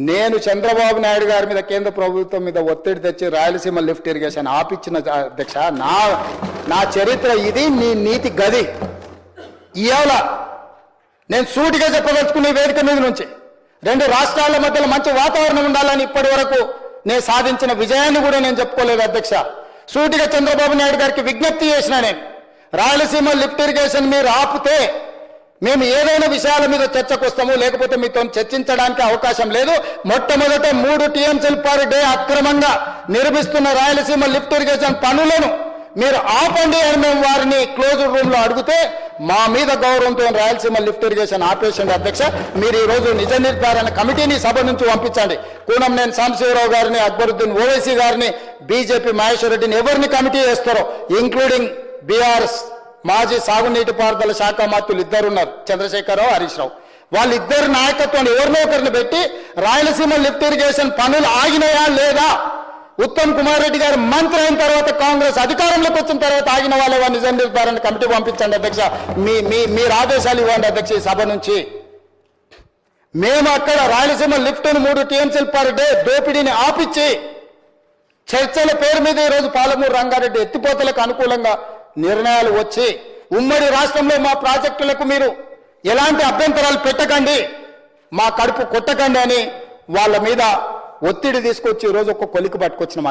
నేను చంద్రబాబు నాయుడు గారి మీద కేంద్ర ప్రభుత్వం మీద ఒత్తిడి తెచ్చి రాయలసీమ లిఫ్ట్ ఇరిగేషన్ ఆపిచ్చిన అధ్యక్ష నా చరిత్ర ఇది, నీ నీతి గది. ఇవాళ నేను సూటిగా చెప్పదలుచుకునే వేదిక మీద నుంచి రెండు రాష్ట్రాల మధ్యలో మంచి వాతావరణం ఉండాలని ఇప్పటి వరకు నేను సాధించిన విజయాన్ని కూడా నేను చెప్పుకోలేదు అధ్యక్ష. సూటిగా చంద్రబాబు నాయుడు గారికి విజ్ఞప్తి చేసిన నేను, రాయలసీమ లిఫ్ట్ ఇరిగేషన్ మీరు ఆపితే మేము ఏదైనా విషయాల మీద చర్చకు వస్తాము, లేకపోతే మీతో చర్చించడానికి అవకాశం లేదు. మొట్టమొదట 3 TMCలు పర్ డే అక్రమంగా నిర్మిస్తున్న రాయలసీమ లిఫ్ట్ ఇరిగేషన్ పనులను మీరు ఆపండి అని మేము వారిని క్లోజ్డ్ రూమ్ లో అడిగితే మా మీద గౌరవంతో రాయలసీమ లిఫ్ట్ ఇరిగేషన్ ఆపేషండి అధ్యక్ష. మీరు ఈ రోజు నిజ నిర్ధారణ కమిటీని సభ నుంచి పంపించండి. కూనంనేని సాంబశివరావు గారిని, అక్బరుద్దీన్ ఓవైసీ గారిని, బీజేపీ మహేశ్వర్ రెడ్డిని ఎవరిని కమిటీ చేస్తారో, ఇంక్లూడింగ్ బీఆర్ఎస్ మాజీ సాగునీటి పారుదల శాఖ మంత్రులు ఇద్దరున్నారు, చంద్రశేఖరరావు, హరీష్ రావు. వాళ్ళిద్దరు నాయకత్వాన్ని ఎవరినో ఒకరిని పెట్టి రాయలసీమ లిఫ్ట్ ఇరిగేషన్ పనులు ఆగినాయా లేదా, ఉత్తమ్ కుమార్ రెడ్డి గారు మంత్రి అయిన తర్వాత కాంగ్రెస్ అధికారంలోకి వచ్చిన తర్వాత ఆగిన వాళ్ళ నిజ నిర్ధారణ కమిటీ పంపించండి అధ్యక్ష. మీరు ఆదేశాలు ఇవ్వండి అధ్యక్ష. ఈ సభ నుంచి మేము అక్కడ రాయలసీమ లిఫ్ట్ 3 TMCలు పర్ డే దోపిడీని ఆపిచ్చి చర్చల పేరు మీద ఈరోజు పాలమూరు రంగారెడ్డి ఎత్తిపోతలకు అనుకూలంగా నిర్ణయాలు వచ్చి ఉమ్మడి రాష్ట్రంలో మా ప్రాజెక్టులకు మీరు ఎలాంటి అభ్యంతరాలు పెట్టకండి, మా కడుపు కొట్టకండి అని వాళ్ళ మీద ఒత్తిడి తీసుకొచ్చి ఈరోజు ఒక కొలికి పట్టుకొచ్చిన